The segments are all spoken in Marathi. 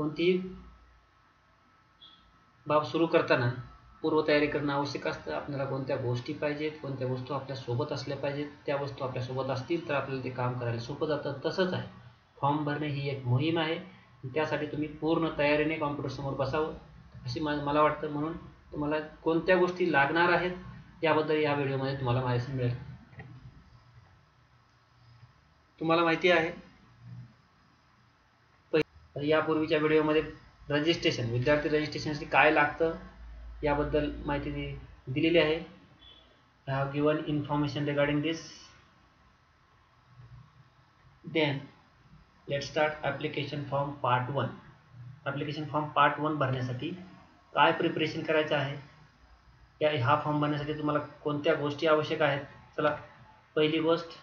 कोणतीही बाब सुरू करताना पूर्वतयारी करणं आवश्यक असतं. आपल्याला कोणत्या गोष्टी पाहिजेत, कोणत्या वस्तू आपल्या सोबत असल्या पाहिजेत, त्या वस्तू आपल्या सोबत असतील तर आपल्याला ते काम करायला सोपं जातं. तसंच आहे, फॉर्म भरणे ही एक मोहीम आहे. त्यासाठी तुम्ही पूर्ण तयारीने कॉम्प्युटरसमोर बसावं अशी मला वाटतं. म्हणून तुम्हाला कोणत्या गोष्टी लागणार आहेत याबद्दल या व्हिडिओमध्ये तुम्हाला माहिती मिळेल. तुम्हाला माहिती आहे यापूर्वीच्या व्हिडिओमध्ये रजिस्ट्रेशन, विद्यार्थी रजिस्ट्रेशनसाठी काय लागतं याबद्दल माहिती दिलेली आहे. I have given information regarding this. Then let's start application form part 1. application form part 1 भरण्यासाठी काय प्रिपरेशन करायचं आहे, हा फॉर्म भरण्यासाठी तुम्हाला कोणत्या गोष्टी आवश्यक आहेत. चला, पहिली गोष्ट,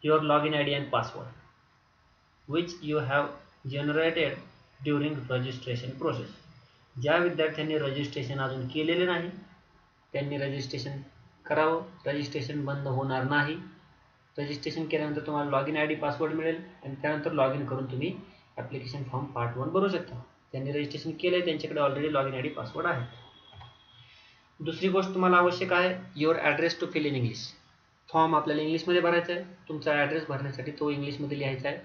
your log in ID and password which you have generated during registration process. ज्या विद्यार्थ्यांनी रजिस्ट्रेशन अजून केलेले नाही त्यांनी रजिस्ट्रेशन करावं. रजिस्ट्रेशन बंद होणार नाही. रजिस्ट्रेशन केल्यानंतर तुम्हाला लॉग इन ID पासवर्ड मिळेल आणि त्यानंतर लॉग इन करून तुम्ही ॲप्लिकेशन फॉर्म पार्ट 1 भरू शकता. ज्यांनी रजिस्ट्रेशन केलं आहे त्यांच्याकडे already log in ID password आहे. दुसरी गोष्ट तुम्हाला आवश्यक आहे, your address to fill in English. Form आपल्याला इंग्लिशमध्ये भरायचा आहे. तुमचा ॲड्रेस भरण्यासाठी तो इंग्लिशमध्ये लिहायचा आहे.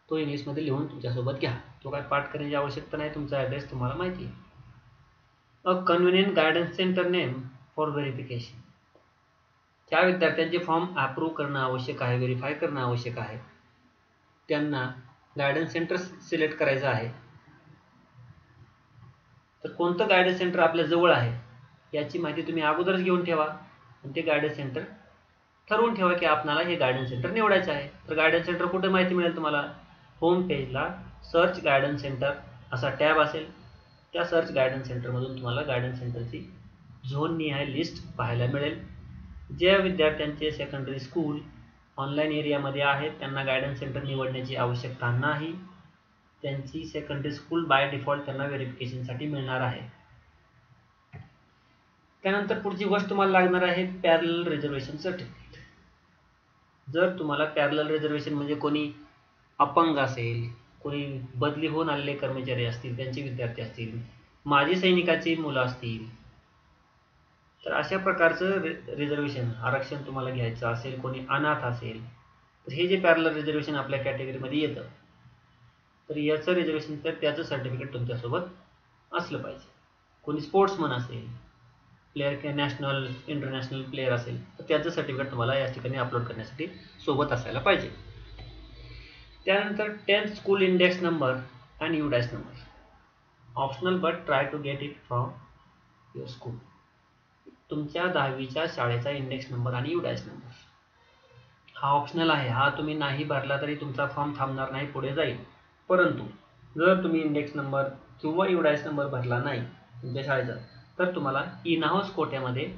तो इंग्लिशमध्ये लिहून तुमच्यासोबत घ्या. तो काय पाठ करण्याची आवश्यकता नाही, तुमचा ॲड्रेस तुम्हाला माहिती आहे. A convenient guidance centre name for verification. ज्या विद्यार्थ्यांचे फॉर्म अप्रूव्ह करणं आवश्यक आहे, व्हेरीफाय करणं आवश्यक आहे, त्यांना गायडन्स सेंटर सिलेक्ट करायचं आहे. तर कोणतं गायडन्स सेंटर आपल्या जवळ आहे याची माहिती तुम्ही अगोदरच घेऊन ठेवा आणि ते गायडन्स सेंटर ठरवून ठेवा की आपल्याला हे गायडन्स सेंटर निवडायचं आहे. तर गायडन्स सेंटर कुठे माहिती मिळेल तुम्हाला, होम पेजला सर्च गायडन्स सेंटर असा टॅब असेल. त्या सर्च गायडन्स सेंटरमधून तुम्हाला गायडन्स सेंटरची झोन निहाय लिस्ट पाहायला मिळेल. ज्या विद्यार्थ्यांचे सेकंडरी स्कूल ऑनलाईन एरियामध्ये आहेत त्यांना गायडन्स सेंटर निवडण्याची आवश्यकता नाही. त्यांची सेकंडरी स्कूल बाय डिफॉल्ट त्यांना व्हेरिफिकेशनसाठी मिळणार आहे. त्यानंतर पुढची गोष्ट तुम्हाला लागणार आहे पॅरलल रिझर्वेशन सर्टिफिकेट. जर तुम्हाला पॅरलल रिझर्वेशन म्हणजे कोणी अपंग असेल, कोणी बदली होऊन आलेले कर्मचारी असतील, त्यांचे विद्यार्थी असतील, माजी सैनिकाची मुलं असतील, तर अशा प्रकारचं रिझर्वेशन आरक्षण तुम्हाला घ्यायचं असेल, कोणी अनाथ असेल, तर हे जे पॅरलल रिझर्वेशन आपल्या कॅटेगरीमध्ये येतं तर याचं रिझर्वेशन तर त्याचं सर्टिफिकेट तुमच्यासोबत असलं पाहिजे. कोणी स्पोर्ट्समन असेल, प्लेअर नॅशनल इंटरनॅशनल प्लेअर असेल तर त्याचं सर्टिफिकेट तुम्हाला या ठिकाणी अपलोड करण्यासाठी सोबत असायला पाहिजे. त्यानंतर 10th school index number and UDAS number, optional but try to get it from your school. तुमच्या 10वीच्या शाळेचा इंडेक्स नंबर आणि UDAS नंबर हा ऑप्शनल आहे. हा तुम्ही नाही भरला तरी तुमचा फॉर्म थांबणार नाही, पुढे जाईल. परंतु जर तुम्ही इंडेक्स नंबर किंवा UDAS नंबर भरला नाही तुमच्या शाळेचा तर तुम्हाला इन हाऊस कोट्यामध्ये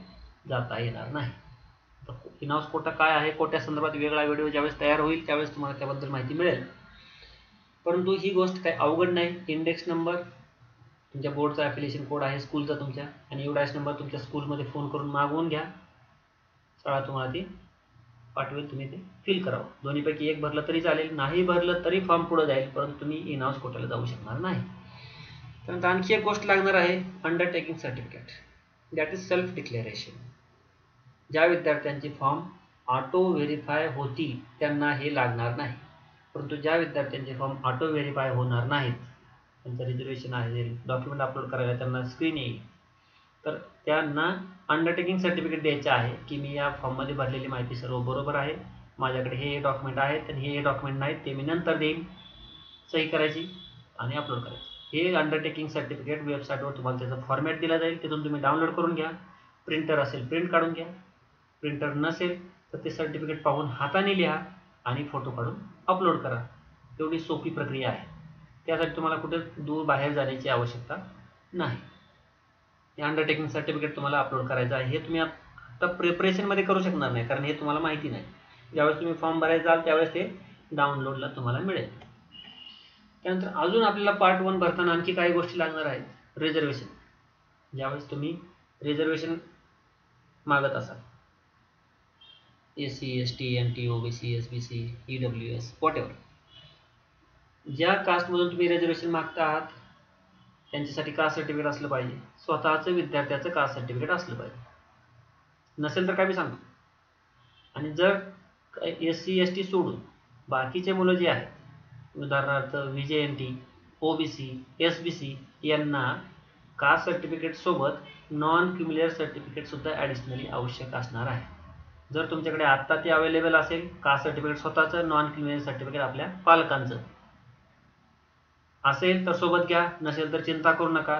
जाता येणार नाही. इन हाऊस कोटा काय आहे, कोट्यासंदर्भात वेगळा व्हिडिओ ज्यावेळेस तयार होईल त्यावेळेस तुम्हाला त्याबद्दल माहिती मिळेल. परंतु ही गोष्ट काही अवघड नाही. इंडेक्स नंबर तुमच्या बोर्डचा ॲफिलिएशन कोड आहे स्कूलचा तुमच्या, आणि UDAS नंबर तुमच्या स्कूलमध्ये फोन करून मागवून घ्या. शाळा तुम्हाला ती पाठवेल, तुम्ही ते फिल करावं. दोन्हीपैकी एक भरलं तरी चालेल, नाही भरलं तरी फॉर्म पुढे जाईल, परंतु तुम्ही इन हाऊस कोट्याला जाऊ शकणार नाही. त्यानंतर आणखी एक गोष्ट लागणार आहे, undertaking certificate, that is self declaration. ज्या विद्यार्थ्यांचे फॉर्म ऑटो व्हेरीफाय होतील त्यांना हे लागणार नाही. परंतु ज्या विद्यार्थ्यांचे फॉर्म ऑटो व्हेरीफाय होणार नाहीत, त्यांचं रिझर्वेशन आहे, डॉक्युमेंट अपलोड करायला त्यांना स्क्रीन येईल, तर त्यांना अंडरटेकिंग सर्टिफिकेट द्यायचं आहे की मी या फॉर्ममध्ये भरलेली माहिती सर्व बरोबर आहे, माझ्याकडे हे डॉक्युमेंट आहेत आणि हे डॉक्युमेंट नाहीत ते मी नंतर देईन. सही करायची आणि अपलोड करायची. हे अंडरटेकिंग सर्टिफिकेट वेबसाईटवर तुम्हाला त्याचा फॉर्मॅट दिला जाईल, तिथून तुम्ही डाउनलोड करून घ्या. प्रिंटर असेल प्रिंट काढून घ्या, प्रिंटर नसेल तर ते सर्टिफिकेट पाहून हाताने लिहा आणि फोटो काढून अपलोड करा. एवढी सोपी प्रक्रिया आहे. त्यासाठी तुम्हाला कुठे दूर बाहेर जाण्याची आवश्यकता नाही. हे अंडरटेकिंग सर्टिफिकेट तुम्हाला अपलोड करायचं आहे. हे तुम्ही आता प्रिपरेशनमध्ये करू शकणार नाही कारण हे तुम्हाला माहिती नाही. ज्यावेळेस तुम्ही फॉर्म भरायला जाल त्यावेळेस ते डाउनलोडला तुम्हाला मिळेल. त्यानंतर अजून आपल्याला पार्ट 1 भरताना आणखी काही गोष्टी लागणार आहेत. रिझर्वेशन, ज्यावेळेस तुम्ही रिझर्वेशन मागत असाल, SC ST NT OBC SBC EWS whatever, ज्या कास्टमधून तुम्ही रिझर्वेशन मागता आहात त्यांच्यासाठी कास्ट सर्टिफिकेट असलं पाहिजे, स्वतःचं विद्यार्थ्याचं कास्ट सर्टिफिकेट असलं पाहिजे, नसेल तर काय मी सांगतो. आणि जर SC ST सोडून बाकीचे मुलं जे आहेत, उदाहरणार्थ VJNT, OBC, SBC यांना कास्ट सर्टिफिकेट सोबत नॉन क्युम्युलर सर्टिफिकेट सुद्धा ॲडिशनली आवश्यक असणार आहे. जर तुमच्याकडे आत्ता ते अवेलेबल असेल, कास्ट सर्टिफिकेट स्वतःचं, नॉन क्युम्युलर सर्टिफिकेट आपल्या पालकांचं असेल तर सोबत घ्या, नसेल तर चिंता करू नका,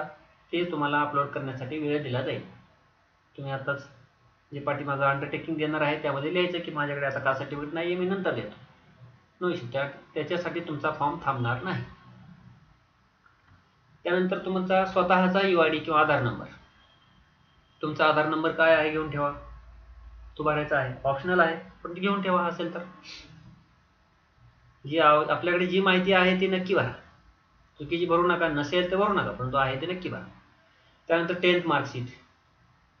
ते तुम्हाला अपलोड करण्यासाठी वेळ दिला जाईल. तुम्ही आताच जे पाठीमागं अंडरटेकिंग देणार आहे त्यामध्ये लिहायचं की माझ्याकडे आता कास्ट सर्टिफिकेट नाही आहे, मी नंतर देतो, नो इश्यू. त्याच्यासाठी तुमचा फॉर्म थांबणार नाही. त्यानंतर तुमचा स्वतःचा UID किंवा आधार नंबर, तुमचा आधार नंबर काय आहे घेऊन ठेवा, तो भरायचा आहे, ऑप्शनल आहे पण ते घेऊन ठेवा. असेल तर जी आपल्याकडे जी माहिती आहे ती नक्की भरा, चुकीची भरू नका, नसेल तर भरू नका, परंतु आहे ते नक्की भरा. त्यानंतर 10th मार्कशीट,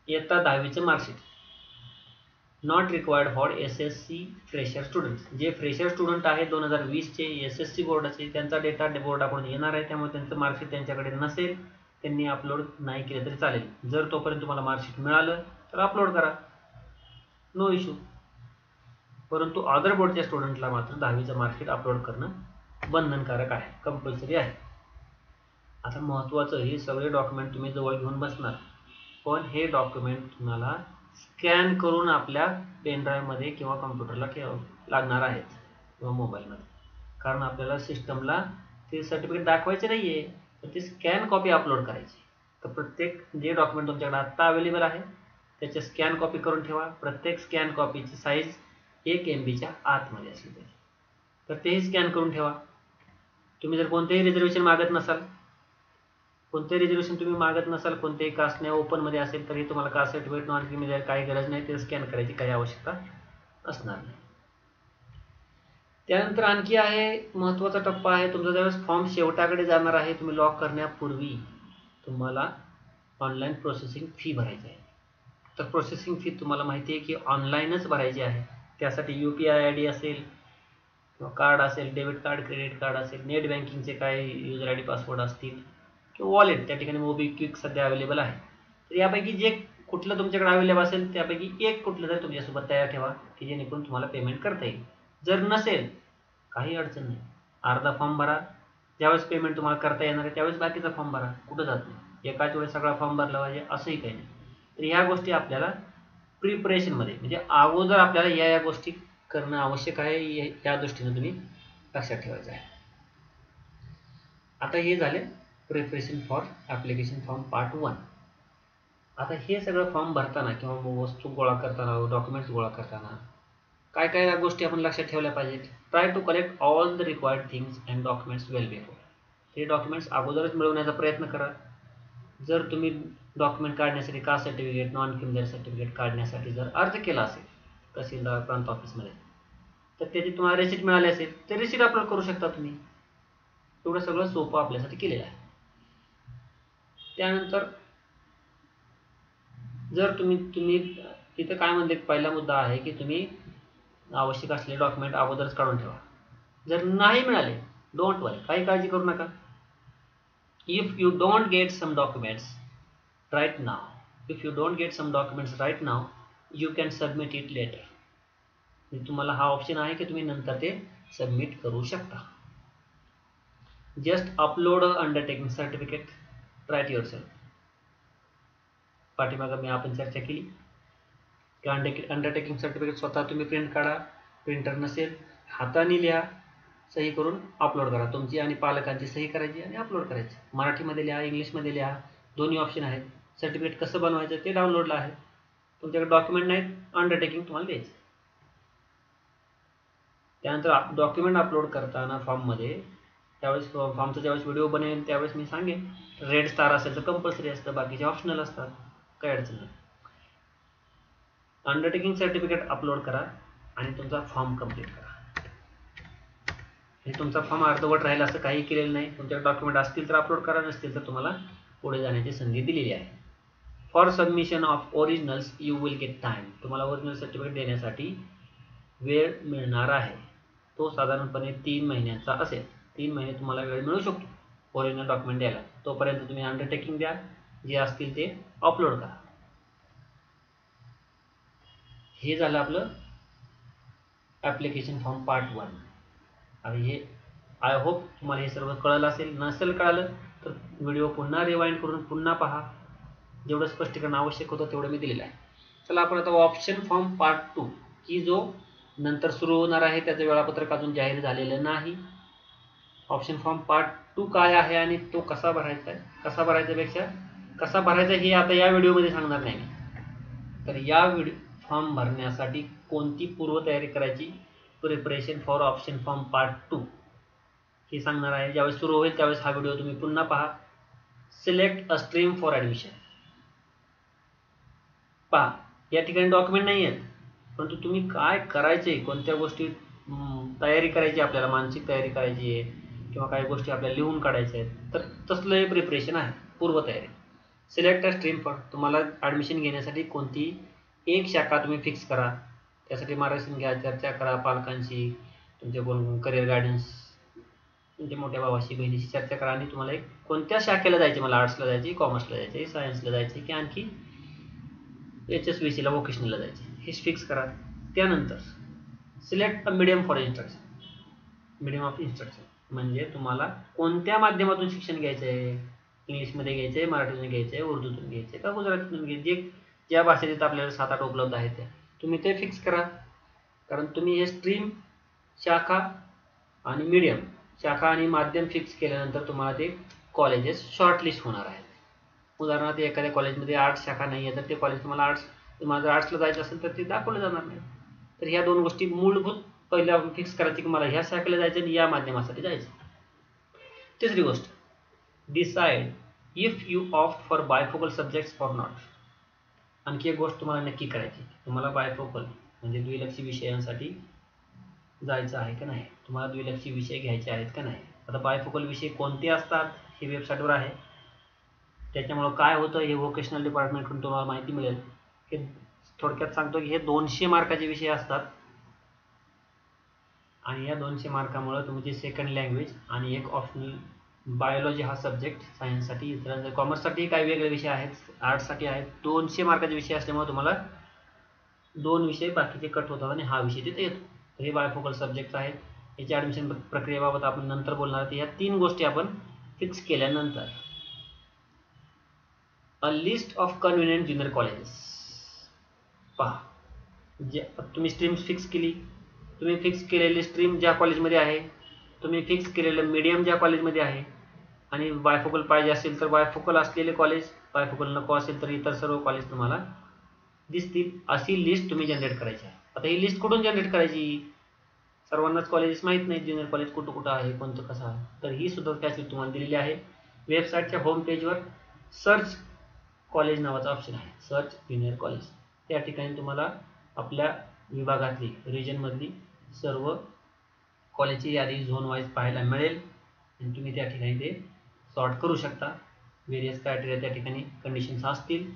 इयत्ता 10वीचं marksheet, not required for SSC fresher students. जे फ्रेशर स्टुडंट आहे 2020चे SSC बोर्डाचे, त्यांचा डेटा बोर्डाकडून येणार आहे, त्यामुळे त्यांचं मार्कशीट त्यांच्याकडे नसेल, त्यांनी अपलोड नाही केलं तरी चालेल. जर तोपर्यंत तुम्हाला मार्कशीट मिळालं तर अपलोड करा, नो इश्यू. परंतु अदर बोर्डच्या स्टुडंटला मात्र 10वीचं मार्कशीट अपलोड करणं बंधनकारक आहे, कंपल्सरी आहे. आता महत्त्वाचं, हे सगळे डॉक्युमेंट तुम्ही जवळ घेऊन बसणार, पण हे डॉक्युमेंट तुम्हाला स्कॅन करून आपल्या पेनड्राईव्हमध्ये किंवा कम्प्युटरला लागणार आहेत किंवा मोबाईलमध्ये, कारण आपल्याला सिस्टमला ते सर्टिफिकेट दाखवायचे नाही आहे, तर ती स्कॅन कॉपी अपलोड करायची. तर प्रत्येक जे डॉक्युमेंट तुमच्याकडे आत्ता अवेलेबल आहे त्याचे स्कॅन कॉपी करून ठेवा. प्रत्येक स्कॅन कॉपीची साईज 1 MBच्या आतमध्ये असली पाहिजे, तर तेही स्कॅन करून ठेवा. तुम्ही जर कोणतेही रिझर्वेशन मागत नसाल, कोणतेही कास्ट नाही, ओपनमध्ये असेल तरी तुम्हाला कास्ट सर्टिफिकेट, नॉन क्रिमिनल काही गरज नाही, ते स्कॅन करायची काही आवश्यकता असणार नाही. त्यानंतर आणखी आहे महत्त्वाचा टप्पा आहे तुमचा, ज्यावेळेस फॉर्म शेवटाकडे जाणार आहे, तुम्ही लॉक करण्यापूर्वी तुम्हाला ऑनलाईन प्रोसेसिंग फी भरायची आहे. तर प्रोसेसिंग फी तुम्हाला माहिती आहे की ऑनलाईनच भरायची आहे. त्यासाठी UPI ID असेल किंवा कार्ड असेल, डेबिट कार्ड, क्रेडिट कार्ड असेल, नेट बँकिंगचे काय युजर ID पासवर्ड असतील किंवा वॉलेट, त्या ठिकाणी मोबिक्विक सध्या अवेलेबल आहे. तर यापैकी जे कुठलं तुमच्याकडे अवेलेबल असेल त्यापैकी एक कुठलं तरी तुमच्यासोबत तयार ठेवा की जेणेकरून तुम्हाला पेमेंट करता येईल. जर नसेल काही अडचण नाही, अर्धा फॉर्म भरा, ज्यावेळेस पेमेंट तुम्हाला करता येणार आहे त्यावेळेस बाकीचा फॉर्म भरा, कुठं जात नाही. एकाच वेळेस सगळा फॉर्म भरला पाहिजे असंही काही नाही. तर ह्या गोष्टी आपल्याला प्रिपरेशनमध्ये, म्हणजे अगोदर आपल्याला या गोष्टी करणं आवश्यक आहे, या दृष्टीने तुम्ही लक्षात ठेवायचं आहे. आता हे झाले preparation for application form part 1. आता हे सगळं फॉर्म भरताना किंवा वस्तू गोळा करताना, डॉक्युमेंट्स गोळा करताना काय काय गोष्टी आपण लक्षात ठेवल्या पाहिजेत. Try to collect all the required things and documents well before. ते डॉक्युमेंट्स अगोदरच मिळवण्याचा प्रयत्न करा. जर तुम्ही डॉक्युमेंट काढण्यासाठी, caste certificate, non criminal certificate काढण्यासाठी जर अर्ज केला असेल तहसीलदार, प्रांत ऑफिसमध्ये, तर त्याची तुम्हाला रिसिट मिळाली असेल तर रिसिट अपलोड करू शकता तुम्ही. एवढं सगळं सोपं आपल्यासाठी केलेलं आहे. त्यानंतर जर तुम्ही इथं काय म्हणले, पहिला मुद्दा आहे की तुम्ही आवश्यक असलेले डॉक्युमेंट अगोदरच काढून ठेवा. जर नाही मिळाले, डोंट वरी, काही काळजी करू नका. If you don't get some documents right now, you can submit it later. तुम्हाला हा ऑप्शन आहे की तुम्ही नंतर ते सबमिट करू शकता. Just upload undertaking certificate, write yourself. पाठीमागं मी आपण चर्चा केली की अंडरटेकिंग सर्टिफिकेट स्वतः तुम्ही प्रिंट काढा, प्रिंटर नसेल हाताने लिहा, सही करून अपलोड करा. तुमची आणि पालकांची सही करायची आणि अपलोड करायची. मराठीमध्ये लिहा, इंग्लिशमध्ये लिहा, दोन्ही ऑप्शन आहेत. सर्टिफिकेट कसं बनवायचं ते डाउनलोडला आहे. तुमच्याकडे डॉक्युमेंट नाहीत, अंडरटेकिंग तुम्हाला द्यायचं. त्यानंतर डॉक्युमेंट अपलोड करताना फॉर्ममध्ये, त्यावेळेस फॉर्मचा ज्यावेळेस व्हिडिओ बनेल त्यावेळेस मी सांगेन, रेड स्टार असेल तर कंपल्सरी असतं, बाकीचे ऑप्शनल असतात, काही अडचण नाही. अंडरटेकिंग सर्टिफिकेट अपलोड करा आणि तुमचा फॉर्म कंप्लीट करा. हे तुमचा फॉर्म अर्धवट राहील असं काही केलेलं नाही. तुमच्याकडे डॉक्युमेंट असतील तर अपलोड करा, नसतील तर तुम्हाला पुढे जाण्याची संधी दिलेली आहे. For submission of originals you will get time. तुम्हाला ओरिजिनल सर्टिफिकेट देण्यासाठी वेळ मिळणार आहे. तो साधारणपणे 3 महिन्यांचा असेल. 3 महिने तुम्हाला वेळ मिळू शकतो ओरिजिनल डॉक्युमेंट द्यायला. तोपर्यंत तुम्ही अंडरटेकिंग द्या, जे असतील ते अपलोड करा. हे झालं आपलं ॲप्लिकेशन फॉर्म पार्ट 1. आणि हे आय होप तुम्हाला हे सर्व कळलं असेल. नसेल कळलं तर व्हिडिओ पुन्हा रिवाइंड करून पुन्हा पहा. जेवढं स्पष्टीकरण आवश्यक होतं तेवढं मी दिलेलं आहे. चला आपण आता ऑप्शन फॉर्म पार्ट 2 की जो नंतर सुरू होणार आहे, त्याचं वेळापत्रक अजून जाहीर झालेलं नाही. ऑप्शन फॉर्म पार्ट 2 काय आहे आणि तो कसा भरायचा आहे, कसा भरायचा हे आता या व्हिडिओमध्ये सांगणार नाही. तर या फॉर्म भरण्यासाठी कोणती पूर्वतयारी करायची, preparation for option form part 2 हे सांगणार आहे. ज्यावेळेस सुरू होईल त्यावेळेस हा व्हिडिओ तुम्ही पुन्हा पहा. Select a stream for admission. पहा, या ठिकाणी डॉक्युमेंट नाही आहेत, परंतु तुम्ही काय करायचे, कोणत्या गोष्टी तयारी करायची, आपल्याला मानसिक तयारी करायची आहे किंवा काही गोष्टी आपल्याला लिहून काढायच्या आहेत, तर तसलं हे प्रिपरेशन आहे, पूर्वतयारी. सिलेक्ट अ स्ट्रीम फॉर, तुम्हाला ॲडमिशन घेण्यासाठी कोणती एक शाखा तुम्ही फिक्स करा. त्यासाठी मार्गदर्शन घ्या, चर्चा करा पालकांशी, तुमचे कोण करिअर गायडन्स, तुमच्या मोठ्या भावाशी बहिणीशी चर्चा करा आणि तुम्हाला एक कोणत्या शाखेला जायचे, मला आर्ट्सला जायचे, कॉमर्सला जायचे, सायन्सला जायचे की आणखी HSBCला वोकेशनलला जायचे, हे फिक्स करा. त्यानंतर select a medium for instruction. Medium of instruction म्हणजे तुम्हाला कोणत्या माध्यमातून शिक्षण घ्यायचं आहे, इंग्लिशमध्ये घ्यायचं आहे, मराठीतून घ्यायचं आहे, उर्दूतून घ्यायचं आहे का गुजरातीतून घ्यायचे, ज्या भाषेत आपल्याला 7-8 उपलब्ध आहेत त्या तुम्ही ते फिक्स करा. कारण तुम्ही हे स्ट्रीम, शाखा आणि मीडियम, शाखा आणि माध्यम फिक्स केल्यानंतर तुम्हाला ते कॉलेजेस शॉर्टलिस्ट होणार आहेत. उदाहरणार्थ एखाद्या कॉलेजमध्ये आर्ट्स शाखा नाही आहे तर ते कॉलेज तुम्हाला तुम्हाला जर आर्ट्सला जायचं असेल तर ते दाखवलं जाणार नाही. तर ह्या दोन गोष्टी मूलभूत पहिल्या फिक्स करायची की मला ह्या शाखेला जायचं आणि या माध्यमासाठी जायचं. तिसरी गोष्ट, decide if you opt for bifocal subjects for not. आणखी एक गोष्ट तुम्हाला नक्की करायची, तुम्हाला बायफोकल म्हणजे द्विलक्षी विषयांसाठी जायचं आहे का नाही, तुम्हाला द्विलक्षी विषय घ्यायचे आहेत का नाही. आता बायफोकल विषय कोणते असतात हे वेबसाईटवर आहे. त्याच्यामुळं काय होतं हे व्होकेशनल डिपार्टमेंटकडून तुम्हाला माहिती मिळेल. की थोडक्यात सांगतो की हे 200 मार्काचे विषय असतात आणि या 200 मार्कामुळे तुमची सेकंड लँग्वेज आणि एक ऑप्शनल बायोलॉजी हा सब्जेक्ट सायन्ससाठी, इतर कॉमर्ससाठी काही वेगळे विषय आहेत, आर्ट्ससाठी आहेत. 200 मार्काचे विषय असल्यामुळे तुम्हाला 2 विषय बाकीचे कट होतात आणि हा विषय तिथे येतो. तर हे बायफोकल सब्जेक्ट आहेत. याच्या ॲडमिशन प्रक्रियेबाबत आपण नंतर बोलणार आहोत. या 3 गोष्टी आपण फिक्स केल्यानंतर a list of convenient junior colleges. पहा, जे तुम्ही स्ट्रीम फिक्स केली, तुम्ही फिक्स केलेली स्ट्रीम ज्या कॉलेजमध्ये आहे, तुम्ही फिक्स केलेलं मीडियम ज्या कॉलेजमध्ये आहे आणि बायफोकल पाहिजे असेल तर बायफोकल असलेले कॉलेज, बायफोकल नको असेल तर इतर सर्व कॉलेज तुम्हाला दिसतील. अशी लिस्ट तुम्ही जनरेट करायची आहे. आता ही लिस्ट कुठून जनरेट करायची, सर्वांनाच कॉलेजेस माहीत नाहीत ज्युनियर कॉलेज कुठं कुठं आहे, कोणतं कसं आहे. तर ही सुद्धा फॅसिलिटी तुम्हाला दिलेली आहे. वेबसाईटच्या होम पेजवर सर्च कॉलेज नावाचा ऑप्शन आहे, सर्च ज्युनियर कॉलेज. त्या ठिकाणी तुम्हाला आपल्या विभागातली, रिजनमधली सर्व कॉलेजची यादी झोन वाईज पाहायला मिळेल आणि तुम्ही त्या ठिकाणी ते सॉर्ट करू शकता. वेरियस क्रायटेरिया त्या ठिकाणी कंडिशन्स असतील.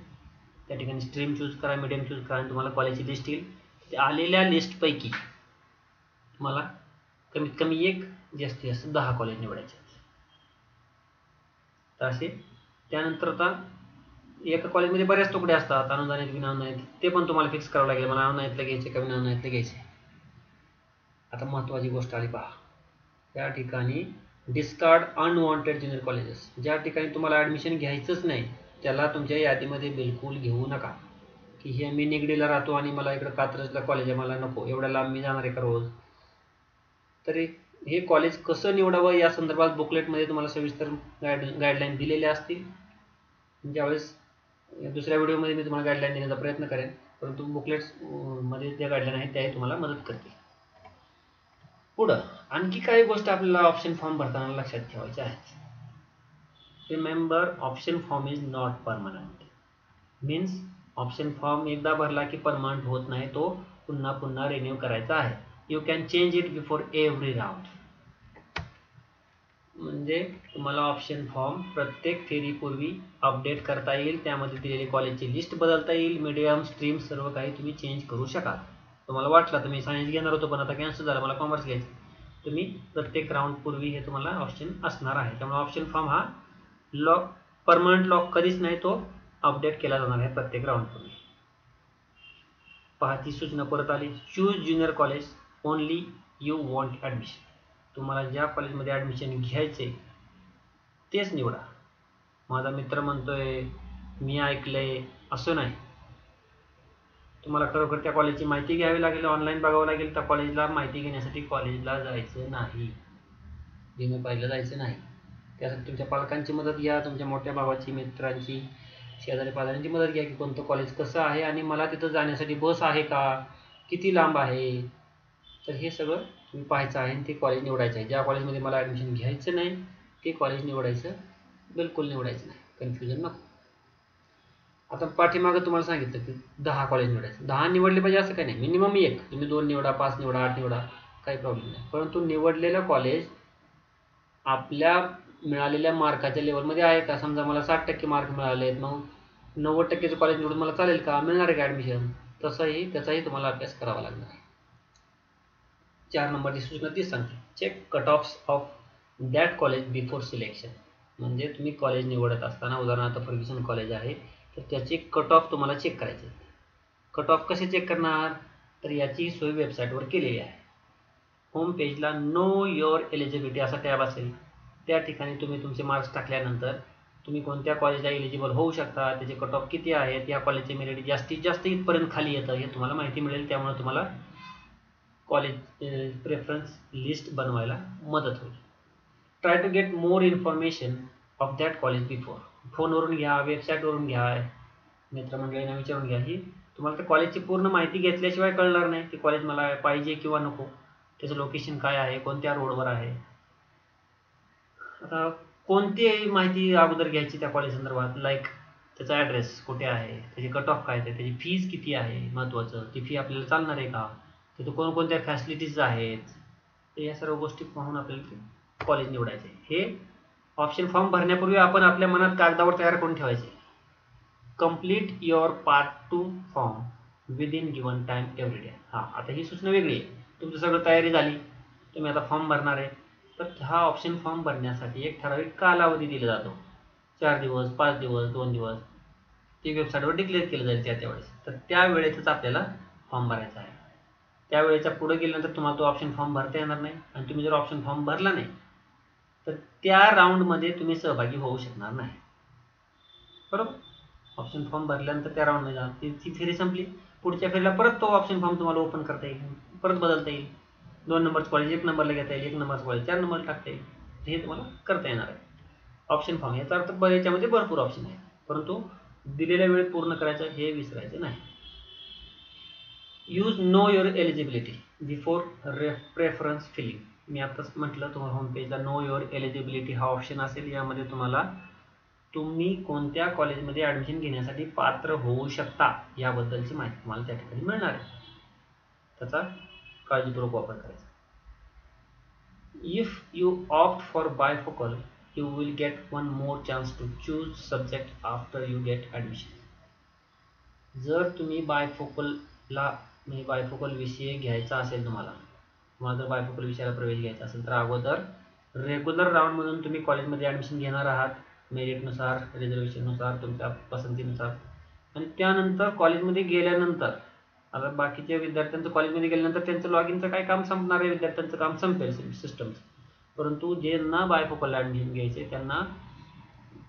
त्या ठिकाणी स्ट्रीम चूज करा, मीडियम चूज करा आणि तुम्हाला कॉलेजची लिस्ट येईल. ते आलेल्या लिस्टपैकी तुम्हाला कमीत कमी एक, जास्तीत जास्त 10 कॉलेज निवडायचे. तर असे त्यानंतर आता एका कॉलेजमध्ये बऱ्याच तुकडे असतात, अनुदानित, विनाअनुदानित, ते पण तुम्हाला फिक्स करावं लागेल. मला अनुदानितलं घ्यायचे का विनाअनुदानितलं घ्यायचे. आता महत्त्वाची गोष्ट आली पहा, त्या ठिकाणी डिस्कार्ड अनवॉन्टेड ज्युनियर कॉलेजेस. ज्या ठिकाणी तुम्हाला ॲडमिशन घ्यायचंच नाही त्याला तुमच्या यादीमध्ये बिलकुल घेऊ नका. की हे मी निगडीला राहतो आणि मला इकडं कात्रजला कॉलेज आहे, मला नको, एवढ्या लांब मी जाणार आहे का रोज. तर हे कॉलेज कसं निवडावं या संदर्भात बुकलेटमध्ये तुम्हाला सविस्तर गाईडलाईन दिलेल्या असतील. ज्यावेळेस दुसऱ्या व्हिडिओमध्ये मी तुम्हाला गाईडलाईन देण्याचा प्रयत्न करेन, परंतु बुकलेट्समध्ये ज्या गाईडलाईन आहेत त्याही तुम्हाला मदत करतील. पुढं आणखी काही गोष्ट आपल्याला ऑप्शन फॉर्म भरताना लक्षात ठेवायच्या आहेत. Remember, option form is not permanent. Means option form एकदा भरला की परमनंट होत नाही, तो पुन्हा पुन्हा रिन्यू करायचा आहे. You can change it before every round. म्हणजे तुम्हाला ऑप्शन फॉर्म प्रत्येक फेरीपूर्वी अपडेट करता येईल. त्यामध्ये दिलेली कॉलेजची लिस्ट बदलता येईल. मीडियम, स्ट्रीम सर्व काही तुम्ही चेंज करू शकाल. तुम्हाला वाटलं तर मी सायन्स घेणार होतो पण आता कॅन्सल झालं, मला कॉमर्स घ्यायचं, तुम्ही प्रत्येक राऊंड पूर्वी हे तुम्हाला ऑप्शन असणार आहे. त्यामुळे ऑप्शन फॉर्म हा लॉक परमनंट लॉक कधीच नाही, तो अपडेट केला जाणार आहे प्रत्येक राऊंड पूर्वी. पहा ती सूचना परत आली. Choose junior college only you want admission. तुम्हाला ज्या कॉलेजमध्ये ॲडमिशन घ्यायचे तेच निवडा. माझा मित्र म्हणतोय, मी ऐकलंय, असं नाही. तुम्हाला खरोखर त्या कॉलेजची माहिती घ्यावी लागेल, ऑनलाईन बघावं लागेल. त्या कॉलेजला माहिती घेण्यासाठी कॉलेजला जायचं नाही, डेमो पाहिलं जायचं नाही. त्यासाठी तुमच्या पालकांची मदत घ्या, तुमच्या मोठ्या भावाची, मित्रांची, शेजारी पाजाऱ्यांची मदत घ्या की कोणतं कॉलेज कसं आहे आणि मला तिथं जाण्यासाठी बस आहे का, किती लांब आहे. तर हे सगळं तुम्ही पाहायचं आहे आणि ते कॉलेज निवडायचं आहे. ज्या कॉलेजमध्ये मला ॲडमिशन घ्यायचं नाही ते कॉलेज निवडायचं, बिलकुल निवडायचं नाही. कन्फ्युजन नको. आता पाठीमागं तुम्हाला सांगितलं की 10 कॉलेज निवडायचं. 10 निवडले पाहिजे असं काही नाही, मिनिमम 1. तुम्ही 2 निवडा, 5 निवडा, 8 निवडा, काही प्रॉब्लेम नाही. परंतु निवडलेलं कॉलेज आपल्या मिळालेल्या मार्काच्या लेवलमध्ये आहे का. समजा मला 60% मार्क मिळाले आहेत, मग 90%चं कॉलेज निवडून मला चालेल का, मिळणार आहे का ॲडमिशन. त्याचाही तुम्हाला अभ्यास करावा लागणार आहे. 4 नंबरची सूचना तीच सांगते, check cut offs of that college before selection. म्हणजे तुम्ही कॉलेज निवडत असताना, उदाहरणार्थ फर्ग्युसन कॉलेज आहे तर त्याचे कट ऑफ तुम्हाला चेक करायचे. कट ऑफ कसे चेक करणार, तर याची सोय वेबसाईटवर केलेली आहे. होम पेजला नो युअर एलिजिबिलिटी असा टॅब असेल. त्या ठिकाणी तुम्ही तुमचे मार्क्स टाकल्यानंतर तुम्ही कोणत्या कॉलेजला एलिजिबल होऊ शकता, त्याचे कट ऑफ किती आहेत, या कॉलेजचे मेरिट जास्तीत जास्त इथपर्यंत खाली येतं हे तुम्हाला माहिती मिळेल. त्यामुळे तुम्हाला कॉलेज प्रेफरन्स लिस्ट बनवायला मदत होईल. Try to get more information of that college before. फोनवरून घ्या, वेबसाईटवरून घ्या, मित्रमंडळींना विचारून घ्या. ही तुम्हाला त्या कॉलेजची पूर्ण माहिती घेतल्याशिवाय कळणार नाही की कॉलेज मला पाहिजे किंवा नको, त्याचं लोकेशन काय आहे, कोणत्या रोडवर आहे. आता कोणती माहिती अगोदर घ्यायची त्या कॉलेज संदर्भात, लाईक त्याचा ॲड्रेस कुठे आहे, त्याची कट ऑफ काय आहे, त्याची फीज किती आहे, महत्त्वाचं ती फी आपल्याला चालणार आहे का, तिथं कोणकोणत्या फॅसिलिटीज आहेत. तर या सर्व गोष्टी पाहून आपल्याला कॉलेज निवडायचे. हे ऑप्शन फॉर्म भरण्यापूर्वी आपण आपल्या मनात कागदावर तयार करून ठेवायचे. Complete your part 2 form within given time every day. आता ही सूचना वेगळी आहे. तुमची सगळं तयारी झाली, तुम्ही आता फॉर्म भरणार आहे, तर हा ऑप्शन फॉर्म भरण्यासाठी एक ठराविक कालावधी दिला जातो. 4 दिवस, 5 दिवस, 2 दिवस, ते वेबसाईटवर डिक्लेअर केलं जाईल त्यावेळेस. तर त्या वेळेतच आपल्याला फॉर्म भरायचा आहे. त्यावेळेच्या पुढे गेल्यानंतर तुम्हाला तो ऑप्शन फॉर्म भरता येणार नाही आणि तुम्ही जर ऑप्शन फॉर्म भरला नाही तर त्या राऊंडमध्ये तुम्ही सहभागी होऊ शकणार नाही. बरोबर. ऑप्शन फॉर्म भरल्यानंतर त्या राऊंडमध्ये जा, ती फेरी संपली. पुढच्या फेरीला परत तो ऑप्शन फॉर्म तुम्हाला ओपन करता येईल, परत बदलता येईल. 2 नंबरचं कॉलेज 1 नंबरला घेता येईल, 1 नंबरचं कॉलेज 4 नंबरला टाकता येईल. हे तुम्हाला करता येणार आहे. ऑप्शन फॉर्म याचा अर्थ याच्यामध्ये भरपूर ऑप्शन आहे, परंतु दिलेल्या वेळेत पूर्ण करायचं हे विसरायचं नाही. Use know your eligibility before preference filling. मी आताच म्हटलं तुम्हाला होम पेजला नो युअर एलिजिबिलिटी हा ऑप्शन असेल. यामध्ये तुम्हाला तुम्ही कोणत्या कॉलेजमध्ये ॲडमिशन घेण्यासाठी पात्र होऊ शकता याबद्दलची माहिती तुम्हाला त्या ठिकाणी मिळणार आहे. त्याचा काळजीपूर्वक वापर करायचा. If you opt for bifocal you will get one more chance to choose subject after you get admission. जर तुम्ही बायफोकलला म्हणजे बायफोकल विषय घ्यायचा असेल, तुम्हाला जर बायफोकल विषयाला प्रवेश घ्यायचा असेल तर अगोदर रेग्युलर राऊंडमधून तुम्ही कॉलेजमध्ये ॲडमिशन घेणार आहात, मेरिटनुसार, रिझर्वेशननुसार, तुमच्या पसंतीनुसार. आणि त्यानंतर कॉलेजमध्ये गेल्यानंतर आता बाकीच्या विद्यार्थ्यांचं कॉलेजमध्ये गेल्यानंतर त्यांचं लॉग इनचं काय काम संपणार आहे, विद्यार्थ्यांचं काम संपेल सिस्टमचं. परंतु ज्यांना बायफोकल ॲडमिशन घ्यायचे त्यांना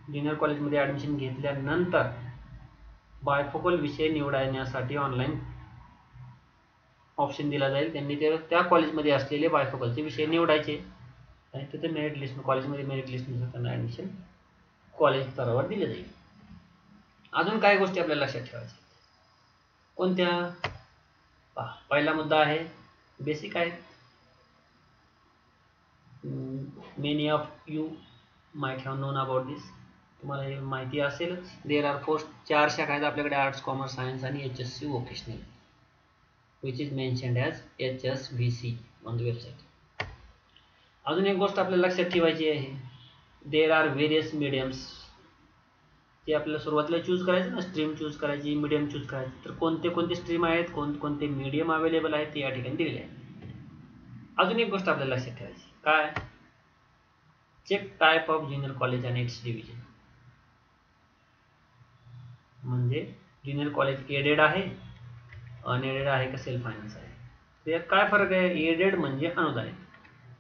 ज्युनियर कॉलेजमध्ये ॲडमिशन घेतल्यानंतर बायफोकल विषय निवडण्यासाठी ऑनलाईन ऑप्शन दिला जाईल. त्यांनी त्या कॉलेजमध्ये असलेले बायफोकलचे विषय निवडायचे आणि तिथे मेरिट लिस्ट, कॉलेजमध्ये मेरिट लिस्टनुसार त्यांना ॲडमिशन कॉलेज स्तरावर दिले जाईल. अजून काय गोष्टी आपल्याला लक्षात ठेवायच्या, कोणत्या. पहिला मुद्दा आहे बेसिक आहे. Many of you might have known about this. तुम्हाला हे माहिती असेलच. देर आर 4 शाखा आहेत आपल्याकडे, आर्ट्स, कॉमर्स, सायन्स आणि HSC vocational, which is mentioned as HSVC on the website. अजून एक गोष्ट आपल्याला लक्षात ठेवायची आहे, देर आर व्हेरियस मीडियम्स. ते आपल्याला सुरुवातीला चूज करायचं ना, स्ट्रीम चूज करायची, मीडियम चूज करायची. तर कोणते कोणते स्ट्रीम आहेत, कोणते मीडियम अवेलेबल आहेत ते या ठिकाणी दिलेले आहे. अजून एक गोष्ट आपल्याला लक्षात ठेवायची, काय? Check type of junior college आणि इट्स डिव्हिजन. म्हणजे ज्युनियर कॉलेज एडेड आहे, अनएडेड आहे का सेल्फ फायनान्स आहे. तर काय फरक आहे? एडेड म्हणजे अनुदानित,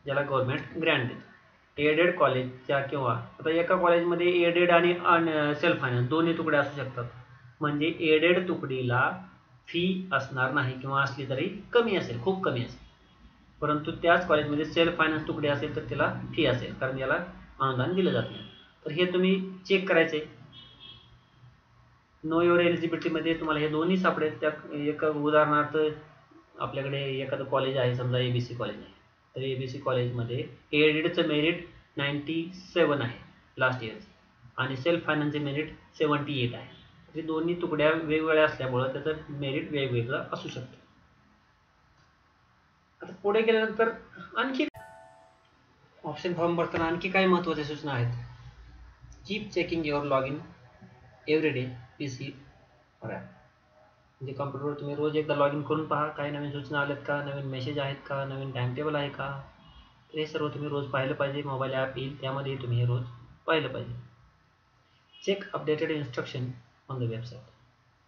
ज्याला गव्हर्नमेंट ग्रँट देते. एडेड कॉलेजच्या किंवा आता एका कॉलेजमध्ये एडेड आणि सेल्फ फायनान्स दोन्ही तुकडे असू शकतात. म्हणजे एडेड तुकडीला फी असणार नाही किंवा असली तरी कमी असेल, खूप कमी असेल. परंतु त्याच कॉलेजमध्ये सेल्फ फायनान्स तुकडे असेल तर त्याला फी असेल, कारण याला अनुदान दिलं जात नाही. तर हे तुम्ही चेक करायचे. नो युअर एलिजिबिलिटीमध्ये तुम्हाला हे दोन्ही सापडेल. त्या एक उदाहरणार्थ आपल्याकडे एखादं कॉलेज आहे, समजा ABC कॉलेज आहे. तर ABC कॉलेजमध्ये एडेडचं मेरिट 97 आहे लास्ट इयर्स आणि सेल्फ फायनान्सचे मेरिट 78 आहे. हे दोन्ही तुकड्या वेगवेगळ्या असल्यामुळं त्याचं मेरिट वेगवेगळं असू शकतं. आता पुढे गेल्यानंतर आणखी ऑप्शन फॉर्म भरताना आणखी काही महत्त्वाच्या सूचना आहेत. Keep checking your log in every day PC और ॲप. म्हणजे कम्प्युटरवर तुम्ही रोज एकदा लॉग इन करून पहा, काही नवीन सूचना आल्यात का, नवीन मेसेज आहेत का, नवीन टाइम टेबल आहे का. तर हे सर्व तुम्ही रोज पाहिलं पाहिजे. मोबाईल ॲप येईल त्यामध्ये तुम्ही हे रोज पाहिलं पाहिजे. Check updated instruction on the website.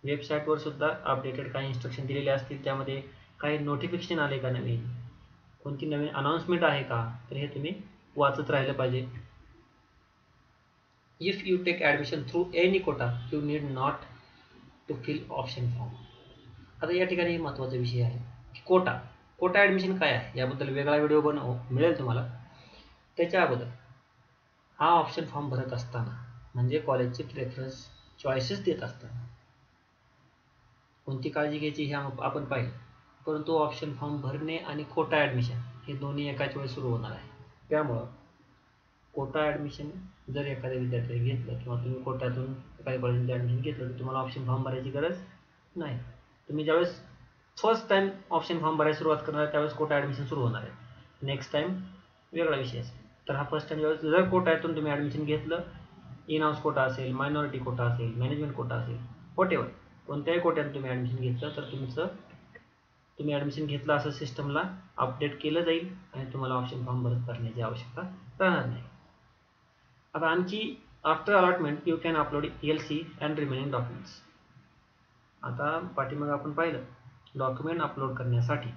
वेबसाईटवर सुद्धा अपडेटेड काही इन्स्ट्रक्शन दिलेले असतील, त्यामध्ये काही नोटिफिकेशन आले का, नवीन कोणती नवीन अनाउन्समेंट आहे का, तर हे तुम्ही वाचत राहिलं पाहिजे. If you take admission through any quota you need not to fill option form. आता या ठिकाणी महत्त्वाचा विषय आहे की कोटा ॲडमिशन काय आहे, याबद्दल वेगळा व्हिडिओ मिळेल तुम्हाला. त्याच्या अगोदर हा ऑप्शन फॉर्म भरत असताना म्हणजे कॉलेजचे प्रेफरन्स चॉईसेस देत असताना कोणती काळजी घ्यायची हे आपण पाहिलं. परंतु ऑप्शन फॉर्म भरणे आणि कोटा ॲडमिशन हे दोन्ही एकाच वेळी सुरू होणार आहे. त्यामुळं कोटा ॲडमिशन जर एखाद्या विद्यार्थ्याने घेतलं किंवा तुम्ही कोट्यातून एखाद्या कॉलेजमध्ये ॲडमिशन घेतलं तर तुम्हाला ऑप्शन फॉर्म भरायची गरज नाही. तुम्ही ज्यावेळेस फर्स्ट टाइम ऑप्शन फॉर्म भरायला सुरुवात करणार त्यावेळेस कोटा ॲडमिशन सुरू होणार आहे. नेक्स्ट टाइम वेगळा विषय असेल. तर हा फर्स्ट टाइम ज्यावेळेस जर कोट्यातून तुम्ही ॲडमिशन घेतलं, इन हाऊस कोटा असेल, मायनॉरिटी कोटा असेल, मॅनेजमेंट कोटा असेल, व्हॉटेवर कोणत्याही कोट्यातून तुम्ही ॲडमिशन घेतलं तर तुम्ही ॲडमिशन घेतलं असं सिस्टमला अपडेट केलं जाईल आणि तुम्हाला ऑप्शन फॉर्म भरण्याची आवश्यकता राहणार नाही. आता आणखी after allotment you can upload LC and remaining documents. आता पाठीमागे आपण पाहिलं डॉक्युमेंट अपलोड करण्यासाठी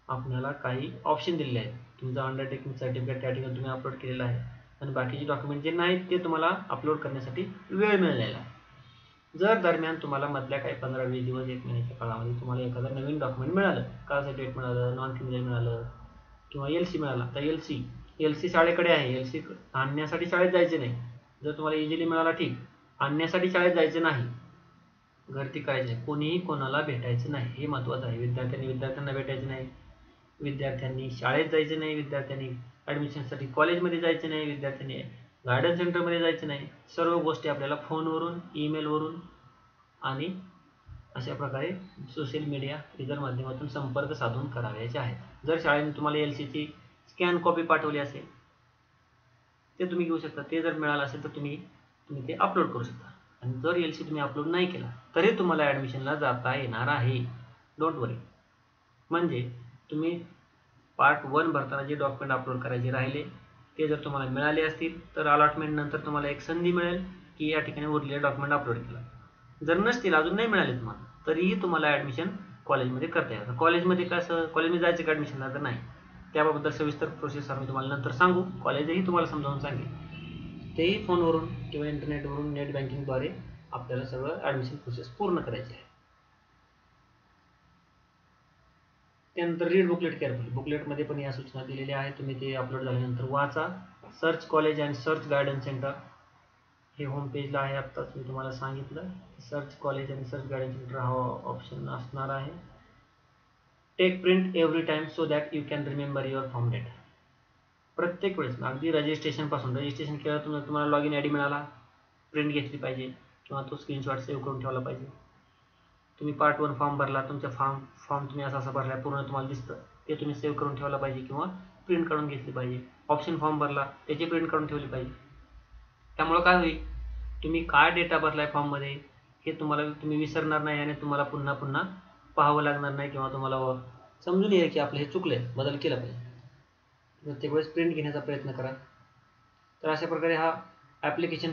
आपल्याला काही ऑप्शन दिलेले आहेत. तुमचं अंडरटेकिंग सर्टिफिकेट त्या ठिकाणी तुम्ही अपलोड केलेलं आहे आणि बाकीचे डॉक्युमेंट जे नाहीत ते तुम्हाला अपलोड करण्यासाठी वेळ मिळालेला आहे. जर दरम्यान तुम्हाला मधल्या काही 15-20 दिवस 1 महिन्याच्या काळामध्ये तुम्हाला एखादं नवीन डॉक्युमेंट मिळालं, कास्ट सर्टिफिकेट मिळालं, नॉन क्रिमिनल मिळालं किंवा LC मिळाला, तर LC शाळेकडे आहे. LC आणण्यासाठी शाळेत जायचे नाही. जर तुम्हाला इझिली मिळाला ठीक, आणण्यासाठी शाळेत जायचं नाही, गर्दी करायची नाही, कोणीही कोणाला भेटायचं नाही, हे महत्त्वाचं आहे. विद्यार्थ्यांना भेटायचं नाही, विद्यार्थ्यांनी शाळेत जायचं नाही, विद्यार्थ्यांनी ॲडमिशनसाठी कॉलेजमध्ये जायचं नाही, विद्यार्थ्यांनी गार्डन सेंटरमध्ये जायचं नाही. सर्व गोष्टी आपल्याला फोनवरून, ईमेलवरून आणि अशा प्रकारे सोशल मीडिया इतर माध्यमातून संपर्क साधून करायचे आहेत. जर शाळेने तुम्हाला LCची स्कॅन कॉपी पाठवली असेल ते तुम्ही घेऊ शकता. ते जर मिळालं असेल तर तुम्ही ते अपलोड करू शकता. आणि जर LC तुम्ही अपलोड नाही केला तरी तुम्हाला ॲडमिशनला जाता येणार आहे. डोंट वरी. म्हणजे तुम्ही पार्ट 1 भरताना जे डॉक्युमेंट अपलोड करायचे राहिले ते जर तुम्हाला मिळाले असतील तर अलॉटमेंट नंतर तुम्हाला एक संधी मिळेल की या ठिकाणी उरलेले डॉक्युमेंट अपलोड केला. जर नसतील, अजून नाही मिळाले तुम्हाला, तरीही तुम्हाला ॲडमिशन कॉलेजमध्ये करता येतं. कॉलेजमध्ये कसं, कॉलेजमध्ये जायचं का ॲडमिशनला, तर नाही. त्याबाबत सविस्तर प्रोसेस आम्ही तुम्हाला नंतर सांगू. कॉलेजही तुम्हाला समजावून सांगेल. तेही फोनवरून किंवा इंटरनेटवरून नेट बँकिंगद्वारे आपल्याला सगळं ॲडमिशन प्रोसेस पूर्ण करायची आहे. त्यानंतर रीड बुकलेट केअरफुली. बुकलेटमध्ये पण या सूचना दिलेल्या आहेत. तुम्ही ते अपलोड झाल्यानंतर वाचा. Search college and search guidance centre हे होम पेजला आहे. आत्ताच मी तुम्हाला सांगितलं सर्च कॉलेज आणि सर्च गायडन्स सेंटर हा ऑप्शन असणार आहे. Take print every time so that you can remember your form date. प्रत्येक वेळेस अगदी रजिस्ट्रेशन केलं तुम्हाला लॉग इन ID मिळाला, प्रिंट घेतली पाहिजे किंवा तो स्क्रीनशॉट सेव्ह करून ठेवला पाहिजे. तुम्ही पार्ट 1 फॉर्म भरला, तुमचा फॉर्म तुम्ही असा भरला पूर्ण तुम्हाला दिसतं, ते तुम्ही सेव्ह करून ठेवला पाहिजे किंवा प्रिंट काढून घेतली पाहिजे. ऑप्शन फॉर्म भरला त्याची प्रिंट काढून ठेवली पाहिजे. त्यामुळं काय होईल, तुम्ही काय डेटा भरलाय फॉर्ममध्ये हे तुम्ही विसरणार नाही आणि तुम्हाला पुन्हा पाहावं लागणार नाही किंवा तुम्हाला समजून येईल की आपलं हे चुकलंय, बदल केला पाहिजे. प्रत्येक वेळेस प्रिंट घेण्याचा प्रयत्न करा. तर अशा प्रकारे हा ॲप्लिकेशन